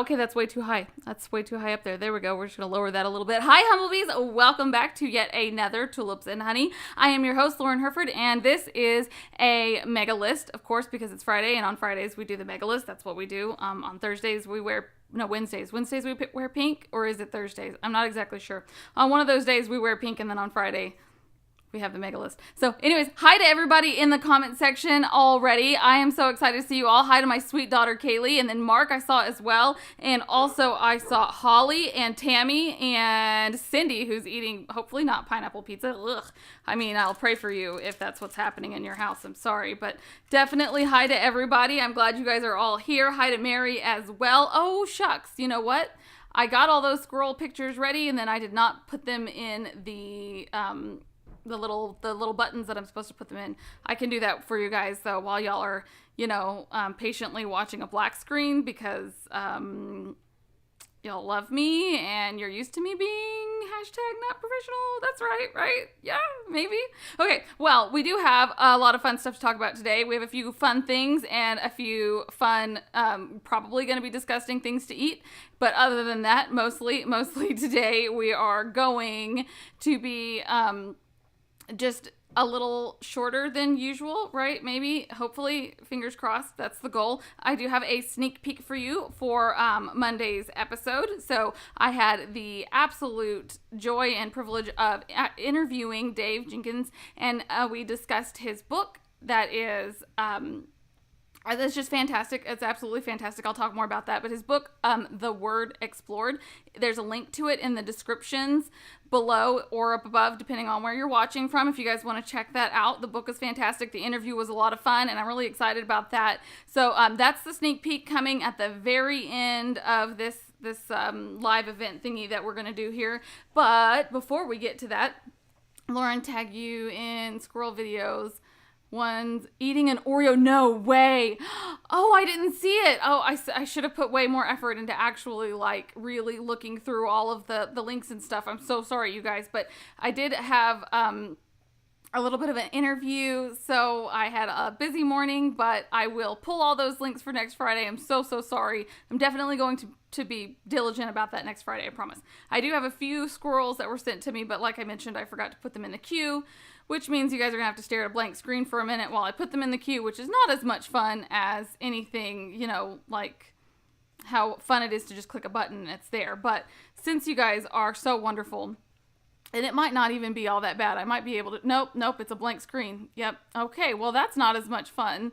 Okay, that's way too high. That's way too high up there. There we go. We're just going to lower that a little bit. Hi, Humblebees. Welcome back to yet another Tulips and Honey. I am your host, Lauren Hereford, and this is a mega list, of course, because it's Friday, and on Fridays we do the mega list. That's what we do. On Thursdays we wear... No, Wednesdays. Wednesdays we wear pink, or is it Thursdays? I'm not exactly sure. On one of those days we wear pink, and then on Friday... we have the mega list. So anyways, hi to everybody in the comment section already. I am so excited to see you all. Hi to my sweet daughter, Kaylee. And then Mark I saw as well. And also I saw Holly and Tammy and Cindy, who's eating, hopefully not pineapple pizza. Ugh. I mean, I'll pray for you if that's what's happening in your house. I'm sorry. But definitely hi to everybody. I'm glad you guys are all here. Hi to Mary as well. Oh, shucks. You know what? I got all those squirrel pictures ready, and then I did not put them in the little buttons that I'm supposed to put them in. I can do that for you guys though while y'all are, patiently watching a black screen because y'all love me and you're used to me being #not professional. That's right? Yeah, maybe. Okay, well, we do have a lot of fun stuff to talk about today. We have a few fun things and a few fun, probably going to be disgusting things to eat. But other than that, mostly today we are going to be just a little shorter than usual, right? Maybe, hopefully, fingers crossed, that's the goal. I do have a sneak peek for you for Monday's episode. So I had the absolute joy and privilege of interviewing Dave Jenkins, and we discussed his book that is... that's just fantastic. It's absolutely fantastic. I'll talk more about that. But his book, The Word Explored, there's a link to it in the descriptions below or up above, depending on where you're watching from. If you guys want to check that out, the book is fantastic. The interview was a lot of fun, and I'm really excited about that. So that's the sneak peek coming at the very end of this live event thingy that we're going to do here. But before we get to that, Lauren tagged you in squirrel videos. One's eating an Oreo. No way. Oh, I didn't see it. Oh, I should have put way more effort into actually really looking through all of the links and stuff. I'm so sorry, you guys, but I did have a little bit of an interview, so I had a busy morning, but I will pull all those links for next Friday. I'm so sorry. I'm definitely going to be diligent about that next Friday, I promise. I do have a few squirrels that were sent to me, but like I mentioned, I forgot to put them in the queue, which means you guys are going to have to stare at a blank screen for a minute while I put them in the queue, which is not as much fun as anything, like how fun it is to just click a button and it's there. But since you guys are so wonderful, and it might not even be all that bad, I might be able to, nope, it's a blank screen. Yep. Okay. Well, that's not as much fun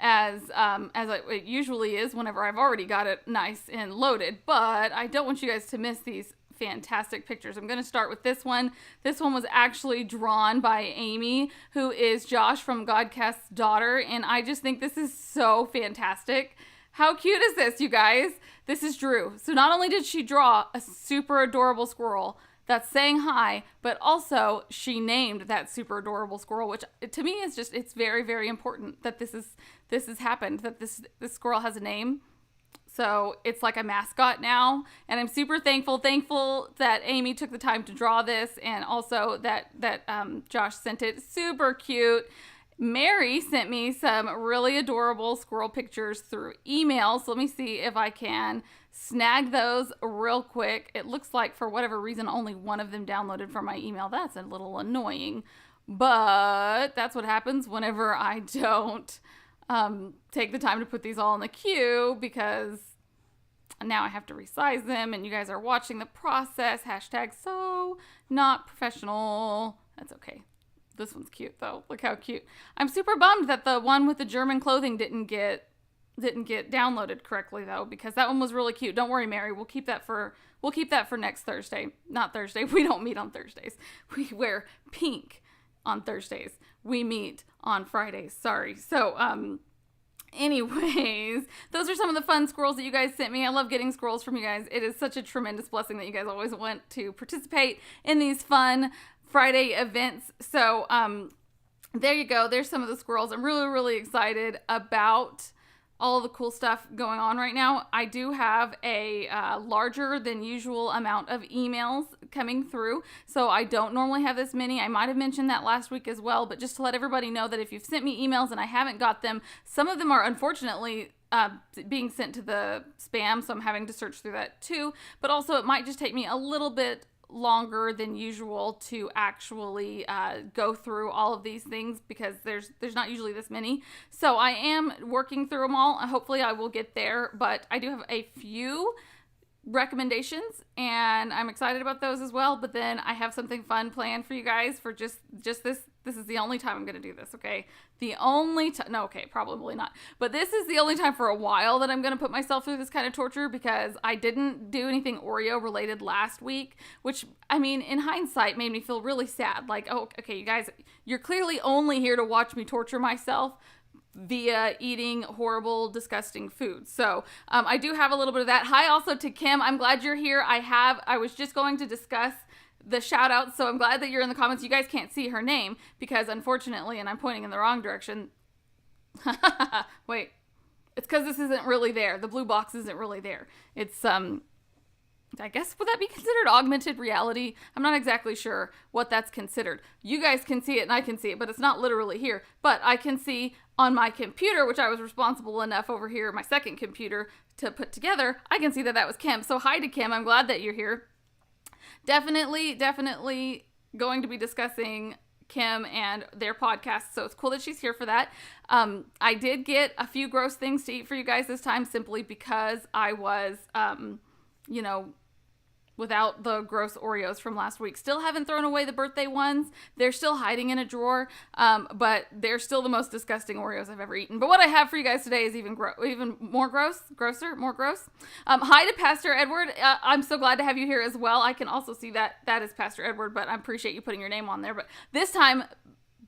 as it usually is whenever I've already got it nice and loaded, but I don't want you guys to miss these fantastic pictures. I'm going to start with this one. This one was actually drawn by Amy, who is Josh from Godcast's daughter, and I just think this is so fantastic. How cute is this, you guys? This is Drew. So not only did she draw a super adorable squirrel that's saying hi, but also she named that super adorable squirrel, which to me is just, it's very, very important that this has happened, that this squirrel has a name. So it's like a mascot now, and I'm super thankful that Amy took the time to draw this, and also that Josh sent it. Super cute. Mary sent me some really adorable squirrel pictures through email, so let me see if I can snag those real quick. It looks like for whatever reason only one of them downloaded from my email. That's a little annoying, but that's what happens whenever I don't take the time to put these all in the queue because now I have to resize them and you guys are watching the process. Hashtag so not professional. That's okay. This one's cute though. Look how cute. I'm super bummed that the one with the German clothing didn't get downloaded correctly though, because that one was really cute. Don't worry, Mary. We'll keep that for next Thursday. Not Thursday. We don't meet on Thursdays. We wear pink on Thursdays. We meet on Fridays. Sorry. So, anyways, those are some of the fun scrolls that you guys sent me. I love getting scrolls from you guys. It is such a tremendous blessing that you guys always want to participate in these fun Friday events. So, there you go. There's some of the scrolls. I'm really, really excited about all the cool stuff going on right now. I do have a larger than usual amount of emails coming through, so I don't normally have this many. I might have mentioned that last week as well, but just to let everybody know that if you've sent me emails and I haven't got them, some of them are unfortunately being sent to the spam, so I'm having to search through that too, but also it might just take me a little bit longer than usual to actually go through all of these things because there's not usually this many. So I am working through them all. Hopefully I will get there, but I do have a few recommendations and I'm excited about those as well. But then I have something fun planned for you guys for just this. This is the only time I'm going to do this, okay? The only time, no, okay, probably not. But this is the only time for a while that I'm going to put myself through this kind of torture because I didn't do anything Oreo related last week, which, I mean, in hindsight made me feel really sad. Like, oh, okay, you guys, you're clearly only here to watch me torture myself via eating horrible, disgusting food. So I do have a little bit of that. Hi also to Kim. I'm glad you're here. I was just going to discuss the shout outs, so I'm glad that you're in the comments. You guys can't see her name because unfortunately, and I'm pointing in the wrong direction. Wait, it's because this isn't really there. The blue box isn't really there. It's, I guess, would that be considered augmented reality? I'm not exactly sure what that's considered. You guys can see it and I can see it, but it's not literally here. But I can see on my computer, which I was responsible enough over here, my second computer, to put together, I can see that that was Kim. So hi to Kim. I'm glad that you're here. Definitely going to be discussing Kim and their podcast, so it's cool that she's here for that. I did get a few gross things to eat for you guys this time simply because I was, without the gross Oreos from last week. Still haven't thrown away the birthday ones. They're still hiding in a drawer, but they're still the most disgusting Oreos I've ever eaten. But what I have for you guys today is even more gross. Hi to Pastor Edward. I'm so glad to have you here as well. I can also see that is Pastor Edward, but I appreciate you putting your name on there. But this time,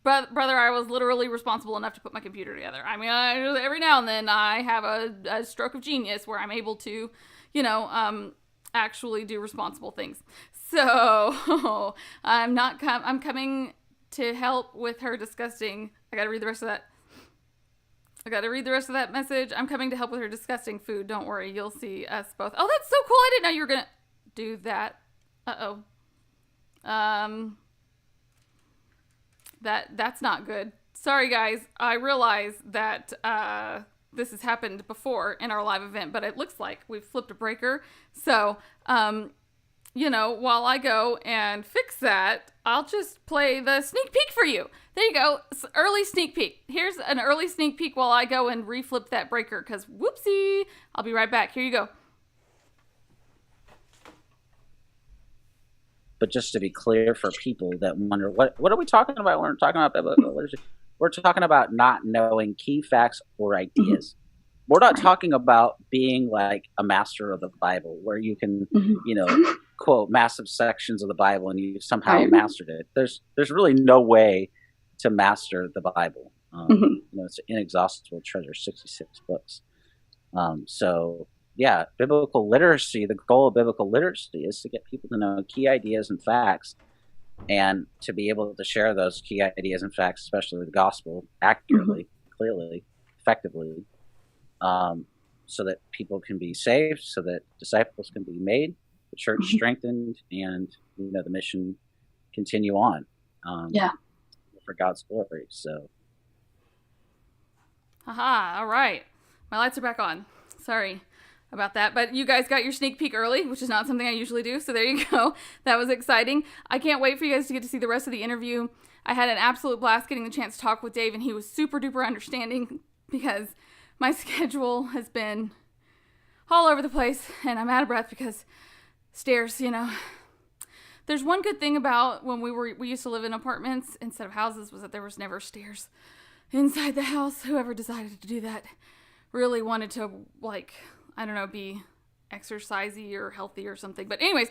brother, I was literally responsible enough to put my computer together. I mean, every now and then I have a stroke of genius where I'm able to, actually do responsible things. So I'm coming to help with her disgusting. I gotta read the rest of that message. I'm coming to help with her disgusting food. Don't worry, you'll see us both. Oh, that's so cool. I didn't know you were gonna do that. That's not good. Sorry guys. I realize that this has happened before in our live event, but it looks like we've flipped a breaker. So, while I go and fix that, I'll just play the sneak peek for you. There you go. Early sneak peek. Here's an early sneak peek while I go and reflip that breaker, because whoopsie. I'll be right back. Here you go. But just to be clear for people that wonder, what are we talking about when we're talking about biblical literacy? We're talking about not knowing key facts or ideas. We're not talking about being like a master of the Bible where you can, quote massive sections of the Bible and you somehow mastered it. There's really no way to master the Bible. It's an inexhaustible treasure, 66 books. Biblical literacy, the goal of biblical literacy is to get people to know key ideas and facts and to be able to share those key ideas and facts, especially the gospel, accurately, clearly, effectively, so that people can be saved, so that disciples can be made, the church strengthened, and the mission continue on for God's glory. So, all right. My lights are back on. Sorry about that, but you guys got your sneak peek early, which is not something I usually do, so there you go. That was exciting. I can't wait for you guys to get to see the rest of the interview. I had an absolute blast getting the chance to talk with Dave, and he was super duper understanding. because my schedule has been all over the place and I'm out of breath because stairs, There's one good thing about when we used to live in apartments instead of houses was that there was never stairs inside the house. Whoever decided to do that really wanted to, be exercisey or healthy or something. But anyways,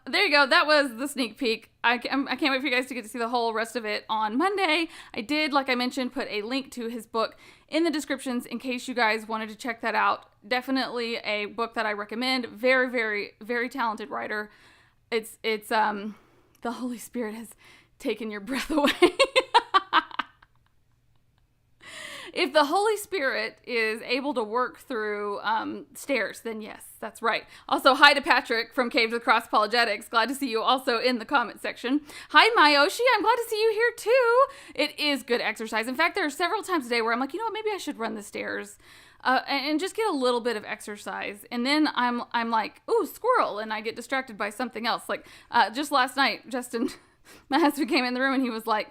there you go. That was the sneak peek. I can't wait for you guys to get to see the whole rest of it on Monday. I did, like I mentioned, put a link to his book in the descriptions in case you guys wanted to check that out. Definitely a book that I recommend. Very, very, very talented writer. It's the Holy Spirit has taken your breath away. If the Holy Spirit is able to work through stairs, then yes, that's right. Also, hi to Patrick from Cave to the Cross Apologetics. Glad to see you also in the comment section. Hi, Mayoshi. I'm glad to see you here too. It is good exercise. In fact, there are several times a day where I'm like, you know what, maybe I should run the stairs and just get a little bit of exercise. And then I'm like, ooh, squirrel, and I get distracted by something else. Like just last night, Justin, my husband, came in the room and he was like,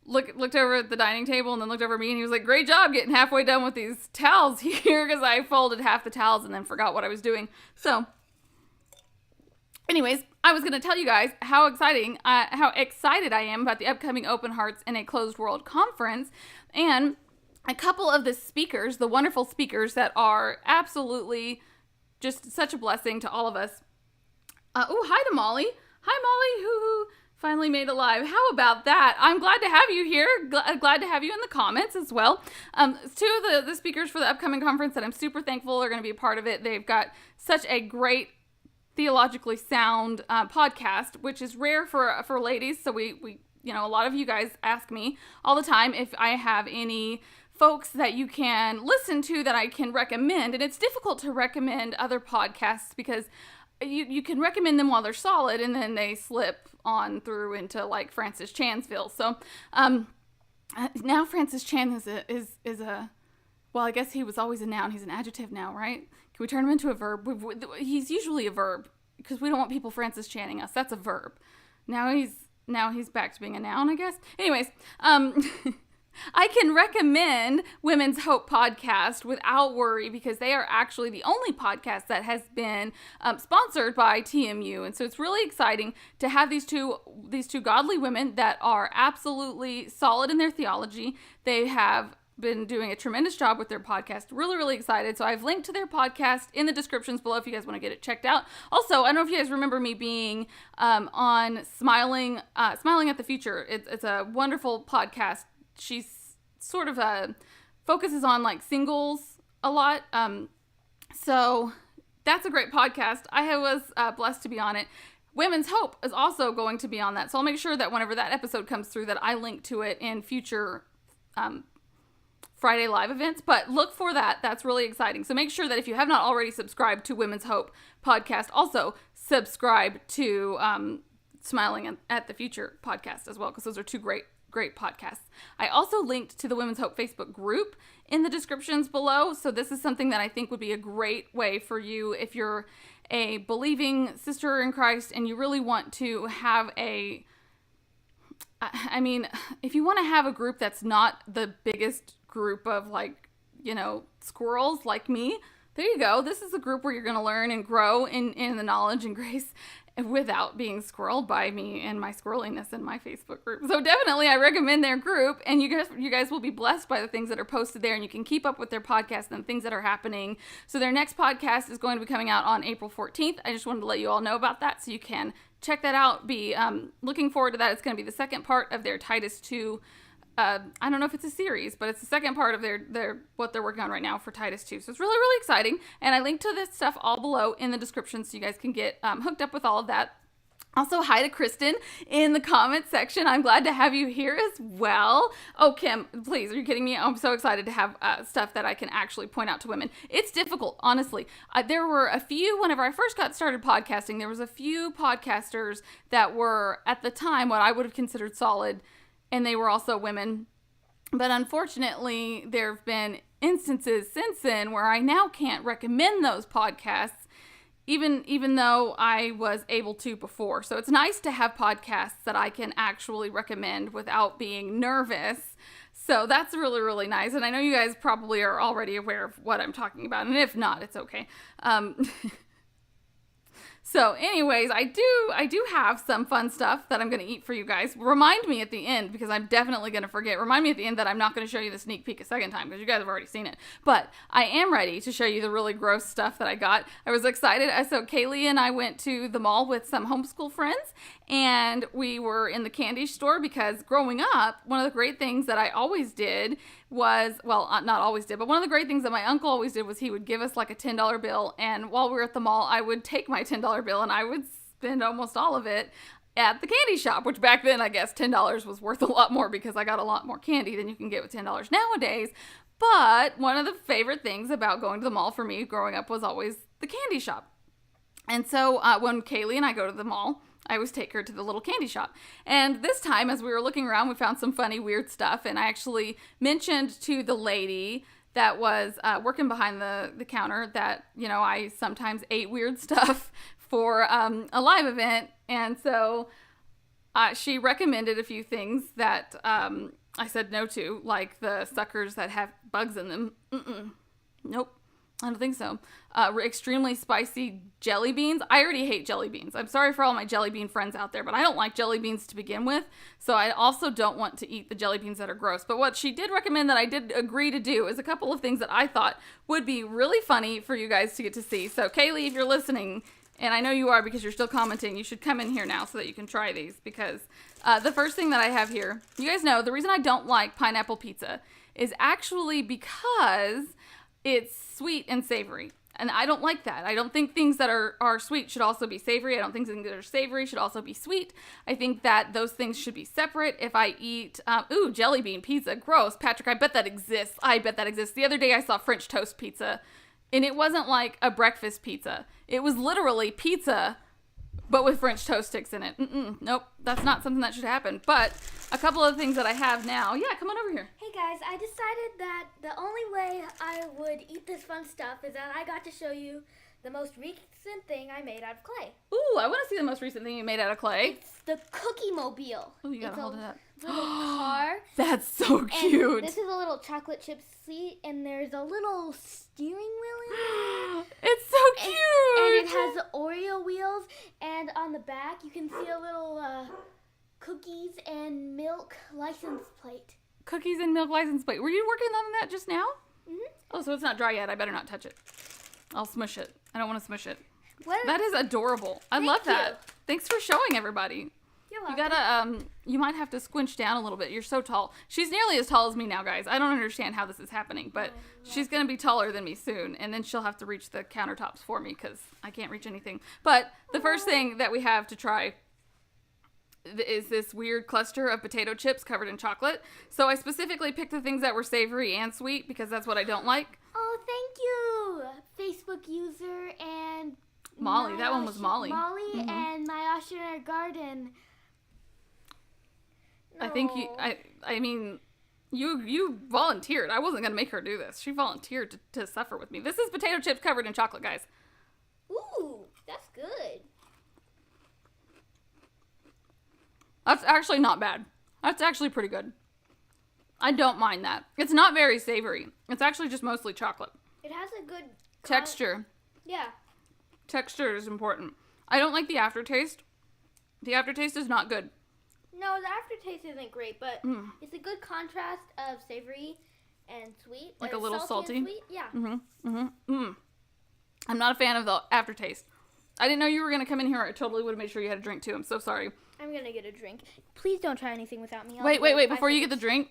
looked over at the dining table and then looked over at me and he was like, great job getting halfway done with these towels here, because I folded half the towels and then forgot what I was doing. So anyways, I was going to tell you guys how excited I am about the upcoming Open Hearts in a Closed World conference, and a couple of the speakers, the wonderful speakers that are absolutely just such a blessing to all of us. Hi to Molly. Hi, Molly, who finally made it live. How about that? I'm glad to have you here. Glad to have you in the comments as well. Two of the speakers for the upcoming conference that I'm super thankful are going to be a part of it. They've got such a great theologically sound podcast, which is rare for ladies. So we a lot of you guys ask me all the time if I have any folks that you can listen to that I can recommend. And it's difficult to recommend other podcasts because you can recommend them while they're solid and then they slip on through into like Francis Chansville. So now Francis Chan is a well, I guess he was always a noun. He's an adjective now, right? Can we turn him into a verb? He's usually a verb because we don't want people Francis Channing us. That's a verb. Now he's back to being a noun, I guess. Anyways, I can recommend Women's Hope podcast without worry because they are actually the only podcast that has been sponsored by TMU. And so it's really exciting to have these two godly women that are absolutely solid in their theology. They have been doing a tremendous job with their podcast. Really, really excited. So I've linked to their podcast in the descriptions below if you guys want to get it checked out. Also, I don't know if you guys remember me being on Smiling at the Future. It's a wonderful podcast. She's sort of focuses on like singles a lot. So that's a great podcast. I was blessed to be on it. Women's Hope is also going to be on that. So I'll make sure that whenever that episode comes through that I link to it in future Friday live events, but look for that. That's really exciting. So make sure that if you have not already subscribed to Women's Hope podcast, also subscribe to Smiling at the Future podcast as well, because those are two great podcasts. I also linked to the Women's Hope Facebook group in the descriptions below. So this is something that I think would be a great way for you if you're a believing sister in Christ and you really want to have if you want to have a group that's not the biggest group of squirrels like me, there you go. This is a group where you're going to learn and grow in the knowledge and grace without being squirreled by me and my squirreliness in my Facebook group. So definitely I recommend their group, and you guys will be blessed by the things that are posted there, and you can keep up with their podcast and things that are happening. So their next podcast is going to be coming out on April 14th. I just wanted to let you all know about that so you can check that out. Be looking forward to that. It's going to be the second part of their Titus 2. I don't know if it's a series, but it's the second part of their what they're working on right now for Titus 2. So it's really, really exciting. And I linked to this stuff all below in the description so you guys can get hooked up with all of that. Also, hi to Kristen in the comment section. I'm glad to have you here as well. Oh, Kim, please, are you kidding me? I'm so excited to have stuff that I can actually point out to women. It's difficult, honestly. There were a few, whenever I first got started podcasting, there was a few podcasters that were, at the time, what I would have considered solid, and they were also women. But unfortunately, there have been instances since then where I now can't recommend those podcasts, even though I was able to before. So it's nice to have podcasts that I can actually recommend without being nervous. So that's really, really nice. And I know you guys probably are already aware of what I'm talking about. And if not, it's okay. So anyways, I do have some fun stuff that I'm going to eat for you guys. Remind me at the end, because I'm definitely going to forget. Remind me at the end that I'm not going to show you the sneak peek a second time, because you guys have already seen it. But I am ready to show you the really gross stuff that I got. I was excited. So Kaylee and I went to the mall with some homeschool friends, and we were in the candy store because growing up, one of the great things that I always did was, well, not always did, but one of the great things that my uncle always did was he would give us like a $10 bill, and while we were at the mall, I would take my $10 bill and I would spend almost all of it at the candy shop, which back then I guess $10 was worth a lot more because I got a lot more candy than you can get with $10 nowadays. But one of the favorite things about going to the mall for me growing up was always the candy shop. And so when Kaylee and I go to the mall, I always take her to the little candy shop. And this time, as we were looking around, we found some funny, weird stuff. And I actually mentioned to the lady that was working behind the counter that, you know, I sometimes ate weird stuff for a live event. And so she recommended a few things that I said no to, like the suckers that have bugs in them. Nope. I don't think so. Extremely spicy jelly beans. I already hate jelly beans. I'm sorry for all my jelly bean friends out there, but I don't like jelly beans to begin with. So I also don't want to eat the jelly beans that are gross. But what she did recommend that I did agree to do is a couple of things that I thought would be really funny for you guys to get to see. So Kaylee, if you're listening, and I know you are because you're still commenting, you should come in here now so that you can try these, because the first thing that I have here, you guys know the reason I don't like pineapple pizza is actually because it's sweet and savory. And I don't like that. I don't think things that are sweet should also be savory. I don't think things that are savory should also be sweet. I think that those things should be separate. If I eat, jelly bean pizza, gross. Patrick, I bet that exists. The other day I saw French toast pizza, and it wasn't like a breakfast pizza. It was literally pizza, but with French toast sticks in it. Nope, that's not something that should happen. But a couple of things that I have now. Yeah, come on over here. Hey guys, I decided that the only way I would eat this fun stuff is that I got to show you the most recent thing I made out of clay. Ooh, I want to see the most recent thing you made out of clay. It's the Cookie Mobile. Oh, you gotta hold it up. Little car. That's so cute. And this is a little chocolate chip seat, and there's a little steering wheel in it. It's so cute. And it has the Oreo wheels, and on the back you can see a little cookies and milk license plate. Cookies and milk license plate. Were you working on that just now? Mm-hmm. Oh, so it's not dry yet. I better not touch it. I'll smush it. I don't want to smush it. What? That is adorable. I love that. Thanks for showing everybody. You're welcome. You gotta, you might have to squinch down a little bit. You're so tall. She's nearly as tall as me now, guys. I don't understand how this is happening, but she's gonna be taller than me soon, and then she'll have to reach the countertops for me because I can't reach anything. But the first thing that we have to try is this weird cluster of potato chips covered in chocolate. So I specifically picked the things that were savory and sweet because that's what I don't like. Oh, thank you, Facebook user and Molly. That one was Molly. Molly and my Osh in our garden. No. I think I mean, you volunteered. I wasn't gonna make her do this. She volunteered to suffer with me. This is potato chips covered in chocolate, guys. Ooh, that's good. That's actually not bad. That's actually pretty good. I don't mind that. It's not very savory. It's actually just mostly chocolate. It has a good texture. Yeah. Texture is important. I don't like the aftertaste. The aftertaste is not good. No, the aftertaste isn't great, but it's a good contrast of savory and sweet. Like a little salty? And sweet. Yeah. I'm not a fan of the aftertaste. I didn't know you were going to come in here. I totally would have made sure you had a drink too. I'm so sorry. I'm going to get a drink. Please don't try anything without me. Wait. Before you get the drink,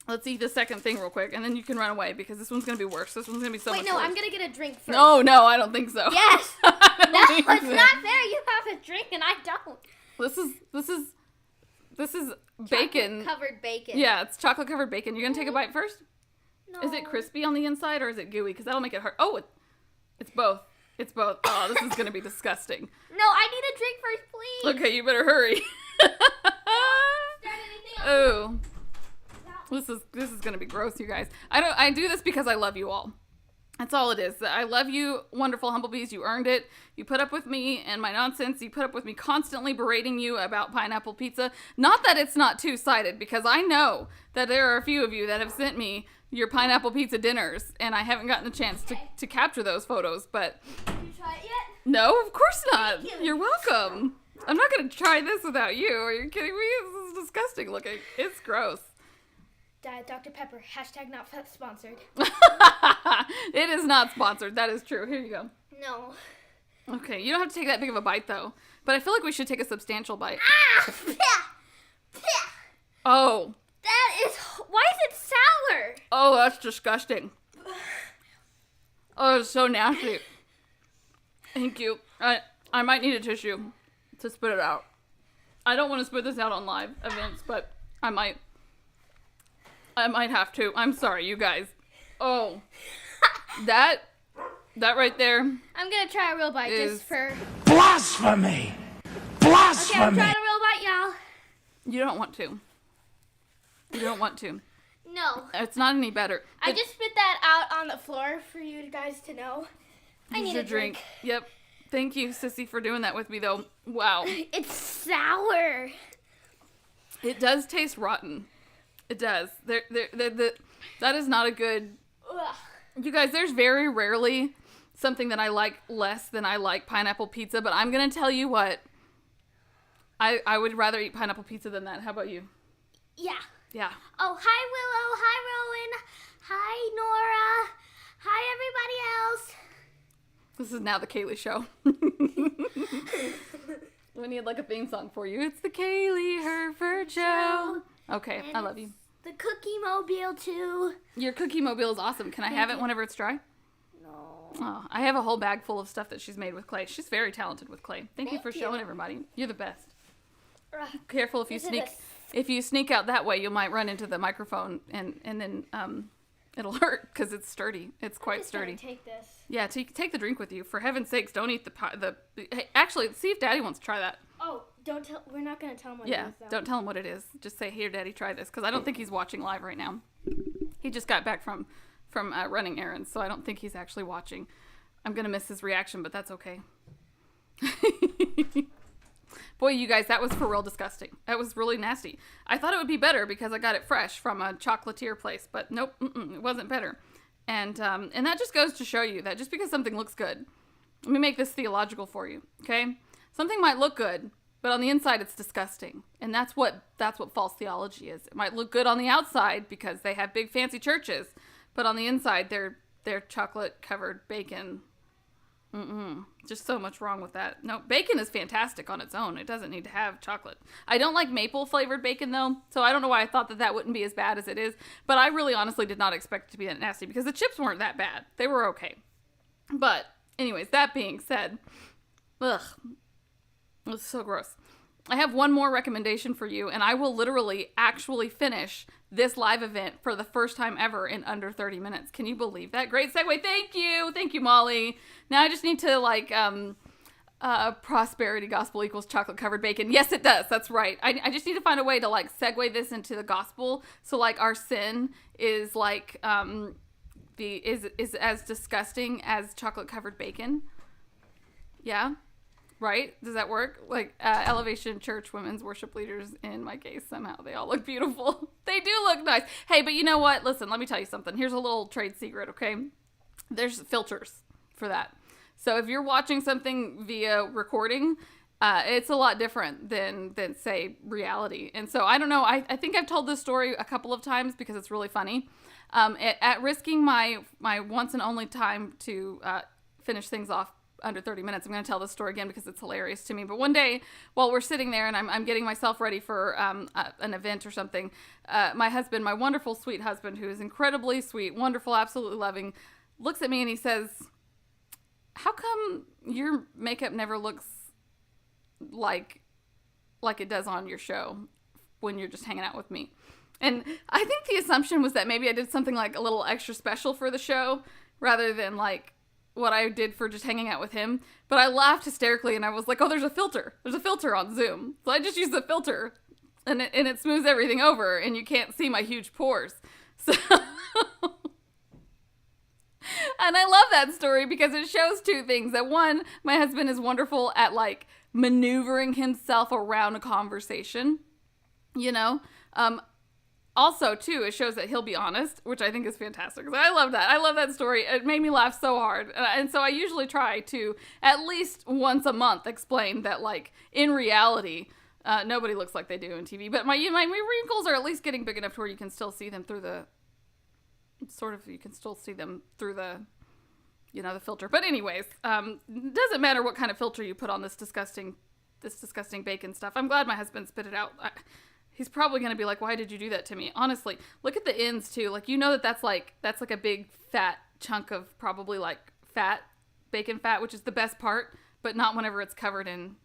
let's eat the second thing real quick, and then you can run away because this one's going to be worse. This one's going to be so much worse. I'm going to get a drink first. No, I don't think so. Yes. No, it's not fair. You have a drink and I don't. This is bacon. Chocolate-covered bacon. Yeah, it's chocolate-covered bacon. You're going to take a bite first? No. Is it crispy on the inside or is it gooey? Because that'll make it hard. Oh, it's both. It's both. Oh, this is going to be disgusting. No, I need a drink first, please. Okay, you better hurry. Oh. This is going to be gross, you guys. I do this because I love you all. That's all it is. I love you, wonderful Humblebees. You earned it. You put up with me and my nonsense. You put up with me constantly berating you about pineapple pizza. Not that it's not two-sided, because I know that there are a few of you that have sent me your pineapple pizza dinners, and I haven't gotten a chance to capture those photos, but... Did you try it yet? No, of course not. Thank you. You're welcome. I'm not going to try this without you. Are you kidding me? This is disgusting looking. It's gross. Diet Dr. Pepper, hashtag not sponsored. It is not sponsored. That is true. Here you go. No. Okay, you don't have to take that big of a bite, though. But I feel like we should take a substantial bite. Ah! Oh. That is... Why is it sour? Oh, that's disgusting. Oh, it's so nasty. Thank you. I might need a tissue to spit it out. I don't want to spit this out on live events, but I might have to. I'm sorry, you guys. Oh. That right there. I'm gonna try a real bite just for... Blasphemy! Okay, I'm Blasphemy! trying a real bite, y'all. You don't want to. You don't want to. No. It's not any better. I just spit that out on the floor for you guys to know. I need a drink. Yep. Thank you, Sissy, for doing that with me, though. Wow. It's sour. It does taste rotten. It does. That is not a good... Ugh. You guys, there's very rarely something that I like less than I like pineapple pizza, but I'm going to tell you what. I would rather eat pineapple pizza than that. How about you? Yeah. Yeah. Oh, hi, Willow. Hi, Rowan. Hi, Nora. Hi, everybody else. This is now the Kaylee show. We need like a theme song for you. It's the Kaylee Hereford show. Okay, And I love you. The Cookie Mobile, too. Your cookie mobile is awesome. Can I have it whenever it's dry? No. Oh, I have a whole bag full of stuff that she's made with clay. She's very talented with clay. Thank you for Thank showing you. everybody. You're the best. Ugh. Careful if you This is sneak. a- If you sneak out that way, you might run into the microphone, and then it'll hurt because it's sturdy. It's quite I'm just gonna sturdy. take this. Yeah, take the drink with you. For heaven's sakes, don't eat the. Hey, actually, see if Daddy wants to try that. Oh, don't tell. We're not gonna tell him what Yeah, it is, though. don't tell him what it is. Just say, "Here, Daddy, try this," because I don't think he's watching live right now. He just got back from running errands, so I don't think he's actually watching. I'm gonna miss his reaction, but that's okay. Boy, you guys, that was for real disgusting. That was really nasty. I thought it would be better because I got it fresh from a chocolatier place, but nope, it wasn't better. And that just goes to show you that just because something looks good, let me make this theological for you, okay? Something might look good, but on the inside it's disgusting. And that's what false theology is. It might look good on the outside because they have big fancy churches, but on the inside they're chocolate covered bacon. Just so much wrong with that. No, bacon is fantastic on its own. It doesn't need to have chocolate. I don't like maple flavored bacon though, so I don't know why I thought that wouldn't be as bad as it is. But I really honestly did not expect it to be that nasty because the chips weren't that bad. They were okay. But anyways, that being said, ugh, it was so gross. I have one more recommendation for you, and I will literally actually finish this live event for the first time ever in under 30 minutes. Can you believe that? Great segue. Thank you. Thank you, Molly. Now I just need to, prosperity gospel equals chocolate covered bacon. Yes, it does. That's right. I just need to find a way to, segue this into the gospel. So, our sin is, is as disgusting as chocolate covered bacon. Yeah? Right? Does that work? Elevation Church women's worship leaders, in my case, somehow they all look beautiful. They do look nice. Hey, but you know what? Listen, let me tell you something. Here's a little trade secret, okay? There's filters for that. So if you're watching something via recording, it's a lot different than say, reality. And so, I don't know. I think I've told this story a couple of times because it's really funny. At risking my once and only time to finish things off under 30 minutes. I'm going to tell this story again because it's hilarious to me. But one day, while we're sitting there and I'm getting myself ready for an event or something, my husband, my wonderful, sweet husband, who is incredibly sweet, wonderful, absolutely loving, looks at me and he says, "How come your makeup never looks like it does on your show when you're just hanging out with me?" And I think the assumption was that maybe I did something a little extra special for the show rather than what I did for just hanging out with him. But I laughed hysterically and I was like, "Oh, there's a filter. There's a filter on Zoom." So I just used the filter and it smooths everything over and you can't see my huge pores. So And I love that story because it shows two things. That one, my husband is wonderful at like maneuvering himself around a conversation, you know? Also, too, it shows that he'll be honest, which I think is fantastic. I love that. I love that story. It made me laugh so hard. And so I usually try to, at least once a month, explain that, like, in reality, nobody looks like they do on TV. But my wrinkles are at least getting big enough to where you can still see them through the, the filter. But anyways, doesn't matter what kind of filter you put on this disgusting bacon stuff. I'm glad my husband spit it out. He's probably going to be like, why did you do that to me? Honestly, look at the ends too. Like, you know that's like a big fat chunk of probably like bacon fat, which is the best part, but not whenever it's covered in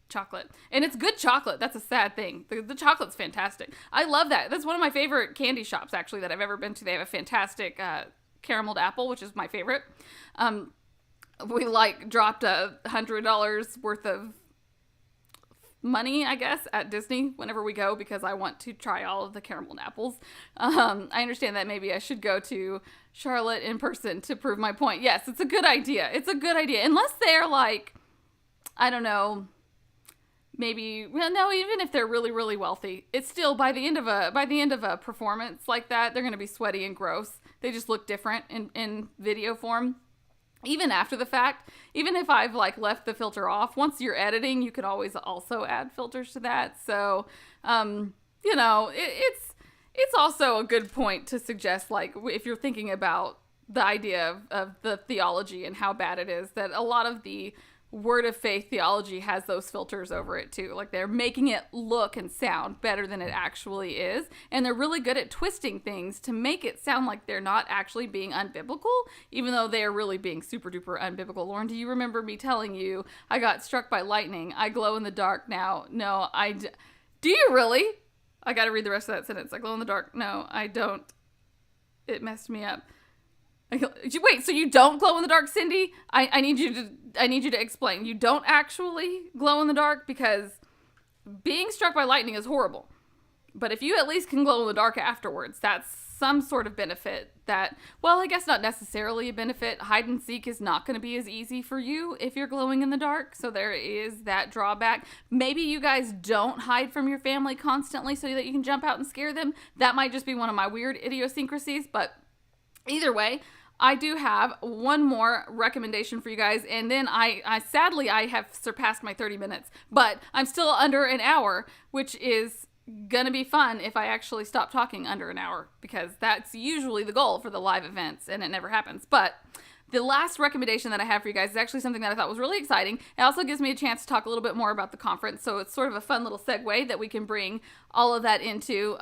chocolate. And it's good chocolate. That's a sad thing. The chocolate's fantastic. I love that. That's one of my favorite candy shops actually that I've ever been to. They have a fantastic carameled apple, which is my favorite. We like dropped $100 worth of money, I guess, at Disney whenever we go because I want to try all of the caramel apples. I understand that maybe I should go to Charlotte in person to prove my point. Yes, it's a good idea. It's a good idea. Unless they're like, I don't know, maybe, well, no, even if they're really, really wealthy, it's still by the end of a performance like that, they're going to be sweaty and gross. They just look different in video form. Even after the fact, even if I've like left the filter off, once you're editing, you can always also add filters to that. So, it's also a good point to suggest, like, if you're thinking about the idea of the theology and how bad it is, that a lot of the word of faith theology has those filters over it too. Like, they're making it look and sound better than it actually is. And they're really good at twisting things to make it sound like they're not actually being unbiblical, even though they're really being super duper unbiblical. Lauren, do you remember me telling you I got struck by lightning? I glow in the dark now. No, do you really? I got to read the rest of that sentence. I glow in the dark. No, I don't. It messed me up. Wait, so you don't glow in the dark, Cindy? I need you to explain. You don't actually glow in the dark, because being struck by lightning is horrible. But if you at least can glow in the dark afterwards, that's some sort of benefit that, well, I guess not necessarily a benefit. Hide and seek is not going to be as easy for you if you're glowing in the dark. So there is that drawback. Maybe you guys don't hide from your family constantly so that you can jump out and scare them. That might just be one of my weird idiosyncrasies, but either way, I do have one more recommendation for you guys, and then I sadly have surpassed my 30 minutes, but I'm still under an hour, which is gonna be fun if I actually stop talking under an hour, because that's usually the goal for the live events, and it never happens. But the last recommendation that I have for you guys is actually something that I thought was really exciting. It also gives me a chance to talk a little bit more about the conference, so it's sort of a fun little segue that we can bring all of that into,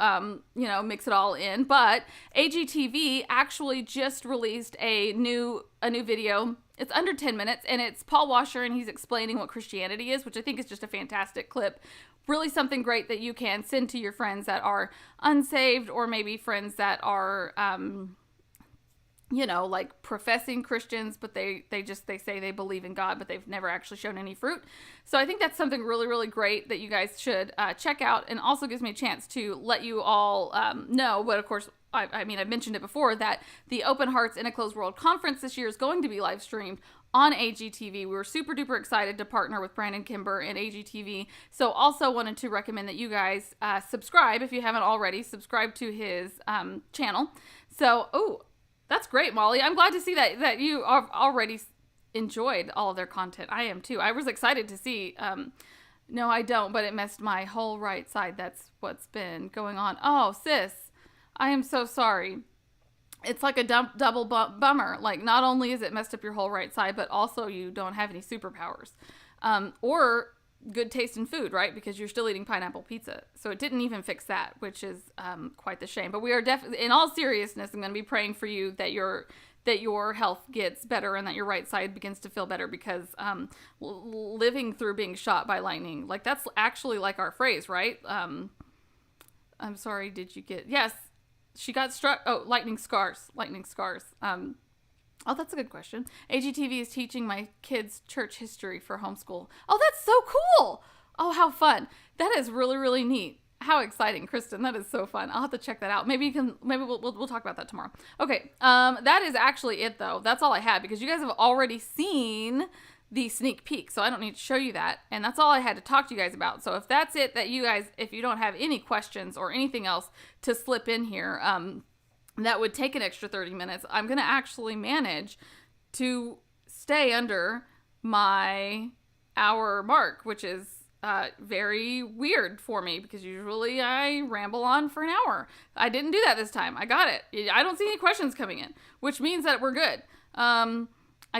mix it all in. But AGTV actually just released a new video. It's under 10 minutes, and it's Paul Washer, and he's explaining what Christianity is, which I think is just a fantastic clip. Really something great that you can send to your friends that are unsaved, or maybe friends that are like professing Christians, but they say they believe in God, but they've never actually shown any fruit. So I think that's something really, really great that you guys should check out, and also gives me a chance to let you all know. But of course, I've mentioned it before, that the Open Hearts in a Closed World conference this year is going to be live streamed on AGTV. We were super duper excited to partner with Brandon Kimber and AGTV. So also wanted to recommend that you guys subscribe, if you haven't already, subscribe to his channel. So, that's great, Molly. I'm glad to see that you have already enjoyed all of their content. I am too. I was excited to see. No, I don't, but it messed my whole right side. That's what's been going on. Oh, sis, I am so sorry. It's like a double bummer. Like, not only is it messed up your whole right side, but also you don't have any superpowers. Or good taste in food, right? Because you're still eating pineapple pizza. So it didn't even fix that, which is quite the shame. But we are definitely, in all seriousness, I'm going to be praying for you that your health gets better and that your right side begins to feel better, because living through being shot by lightning, like, that's actually like our phrase, right? I'm sorry, did you get... Yes, she got struck... Oh, lightning scars. Oh, that's a good question. AGTV is teaching my kids church history for homeschool. Oh, that's so cool. Oh, how fun. That is really, really neat. How exciting, Kristen. That is so fun. I'll have to check that out. Maybe we'll talk about that tomorrow. Okay. That is actually it though. That's all I had because you guys have already seen the sneak peek. So I don't need to show you that. And that's all I had to talk to you guys about. So if that's it that you guys, if you don't have any questions or anything else to slip in here, that would take an extra 30 minutes. I'm going to actually manage to stay under my hour mark, which is very weird for me because usually I ramble on for an hour. I didn't do that this time. I got it. I don't see any questions coming in, which means that we're good. I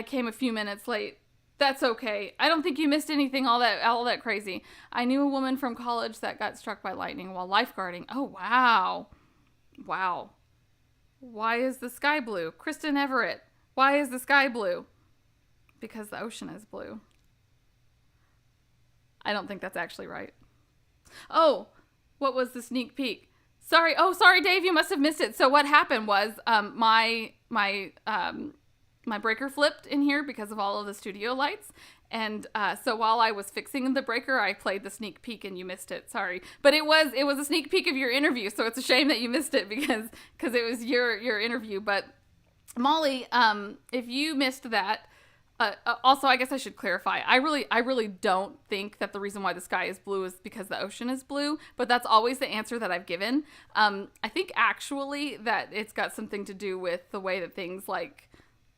came a few minutes late. That's okay. I don't think you missed anything all that crazy. I knew a woman from college that got struck by lightning while lifeguarding. Oh, wow. Wow. Why is the sky blue? Kristen Everett. Why is the sky blue? Because the ocean is blue. I don't think that's actually right. Oh, what was the sneak peek? Sorry. Oh, sorry, Dave. You must have missed it. So what happened was my breaker flipped in here because of all of the studio lights. And so while I was fixing the breaker, I played the sneak peek and you missed it. Sorry. But it was a sneak peek of your interview. So it's a shame that you missed it because it was your interview. But Molly, if you missed that, also, I guess I should clarify. I really don't think that the reason why the sky is blue is because the ocean is blue, but that's always the answer that I've given. I think actually that it's got something to do with the way that things like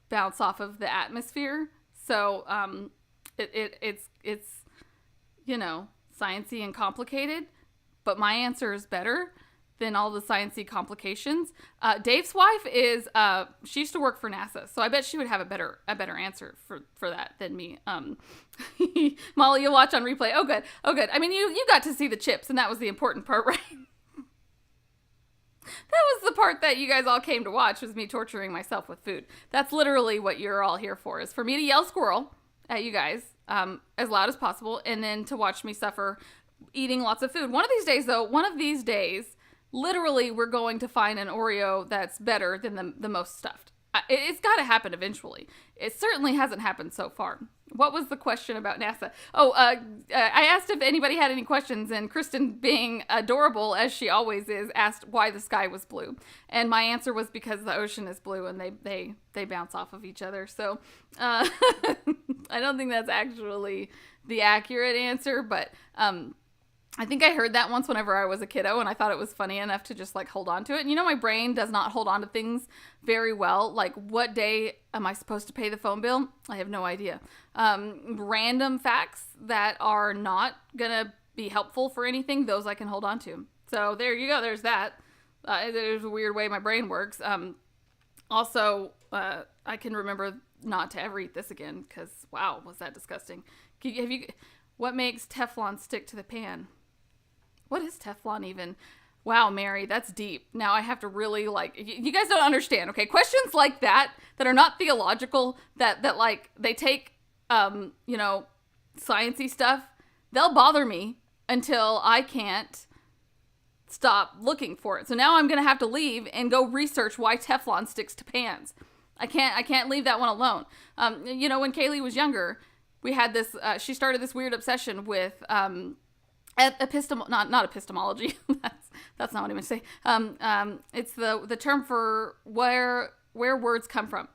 bounce off of the atmosphere. So, it's sciencey and complicated, but my answer is better than all the sciencey complications. Dave's wife is she used to work for NASA, so I bet she would have a better answer for that than me. Molly, you'll watch on replay. Oh good. I mean, you got to see the chips, and that was the important part, right? That was the part that you guys all came to watch, was me torturing myself with food. That's literally what you're all here for, is for me to yell squirrel at you guys as loud as possible, and then to watch me suffer eating lots of food. One of these days, literally, we're going to find an Oreo that's better than the most stuffed. It's got to happen eventually. It certainly hasn't happened so far. What was the question about NASA? Oh, I asked if anybody had any questions, and Kristen, being adorable as she always is, asked why the sky was blue. And my answer was because the ocean is blue and they bounce off of each other. So I don't think that's actually the accurate answer, but I think I heard that once whenever I was a kiddo, and I thought it was funny enough to just like hold on to it. And my brain does not hold on to things very well. Like, what day am I supposed to pay the phone bill? I have no idea. Random facts that are not gonna be helpful for anything, those I can hold on to. So there you go. There's that. There's a weird way my brain works. Also, I can remember not to ever eat this again because, wow, was that disgusting. What makes Teflon stick to the pan? What is Teflon even? Wow, Mary, that's deep. Now I have to really you guys don't understand, okay? Questions like that are not theological, that like they take, sciencey stuff, they'll bother me until I can't stop looking for it. So now I'm going to have to leave and go research why Teflon sticks to pans. I can't leave that one alone. When Kaylee was younger, we had this, she started this weird obsession with, not epistemology. That's not what I meant to say. It's the term for where words come from.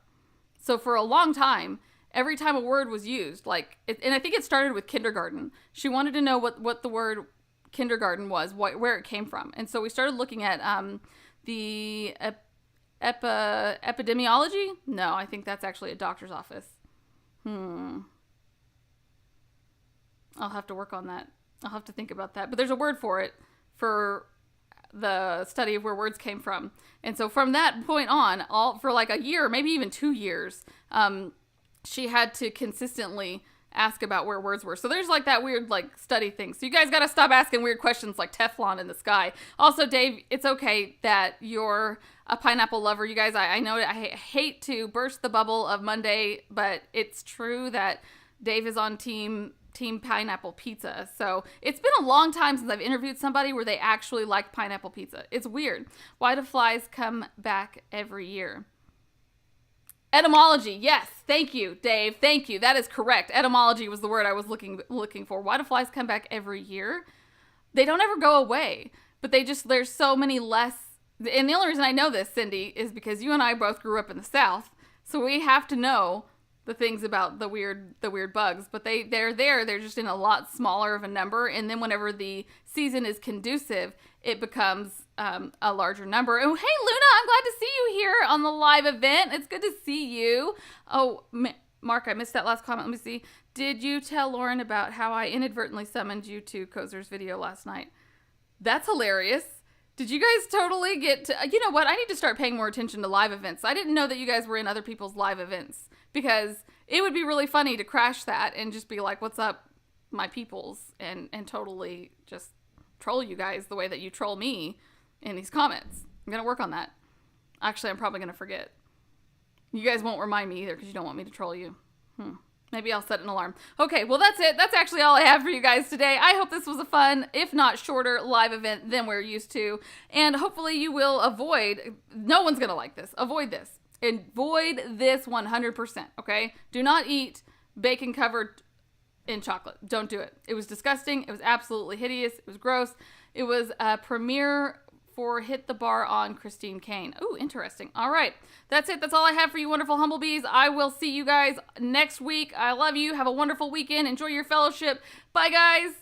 So for a long time, every time a word was used, and I think it started with kindergarten. She wanted to know what the word kindergarten was, where it came from. And so we started looking at the epidemiology. No, I think that's actually a doctor's office. I'll have to work on that. I'll have to think about that. But there's a word for it, for the study of where words came from. And so from that point on, for like a year, maybe even 2 years, she had to consistently ask about where words were. So there's like that weird study thing. So you guys got to stop asking weird questions like Teflon in the sky. Also, Dave, it's okay that you're a pineapple lover. You guys, I know I hate to burst the bubble of Monday, but it's true that Dave is on team pineapple pizza. So it's been a long time since I've interviewed somebody where they actually like pineapple pizza. It's weird. Why do flies come back every year? Etymology. Yes. Thank you, Dave. Thank you. That is correct. Etymology was the word I was looking for. Why do flies come back every year? they don't ever go away, but there's so many less. And the only reason I know this, Cindy, is because you and I both grew up in the South, so we have to know the things about the weird bugs. But they're there. They're just in a lot smaller of a number. And then whenever the season is conducive, it becomes a larger number. Oh, hey, Luna, I'm glad to see you here on the live event. It's good to see you. Oh, Mark, I missed that last comment. Let me see. Did you tell Lauren about how I inadvertently summoned you to Kozer's video last night? That's hilarious. Did you guys totally get to... You know what? I need to start paying more attention to live events. I didn't know that you guys were in other people's live events, because it would be really funny to crash that and just be like, what's up, my peoples, and totally just troll you guys the way that you troll me in these comments. I'm going to work on that. Actually, I'm probably going to forget. You guys won't remind me either because you don't want me to troll you. Maybe I'll set an alarm. Okay, well, that's it. That's actually all I have for you guys today. I hope this was a fun, if not shorter, live event than we're used to. And hopefully you will avoid, no one's going to like this. Avoid this. Avoid this 100%, okay? Do not eat bacon covered in chocolate. Don't do it. It was disgusting. It was absolutely hideous. It was gross. It was a premiere for Hit the Bar on Christine Kane. Ooh, interesting. All right. That's it. That's all I have for you wonderful humblebees. I will see you guys next week. I love you. Have a wonderful weekend. Enjoy your fellowship. Bye, guys.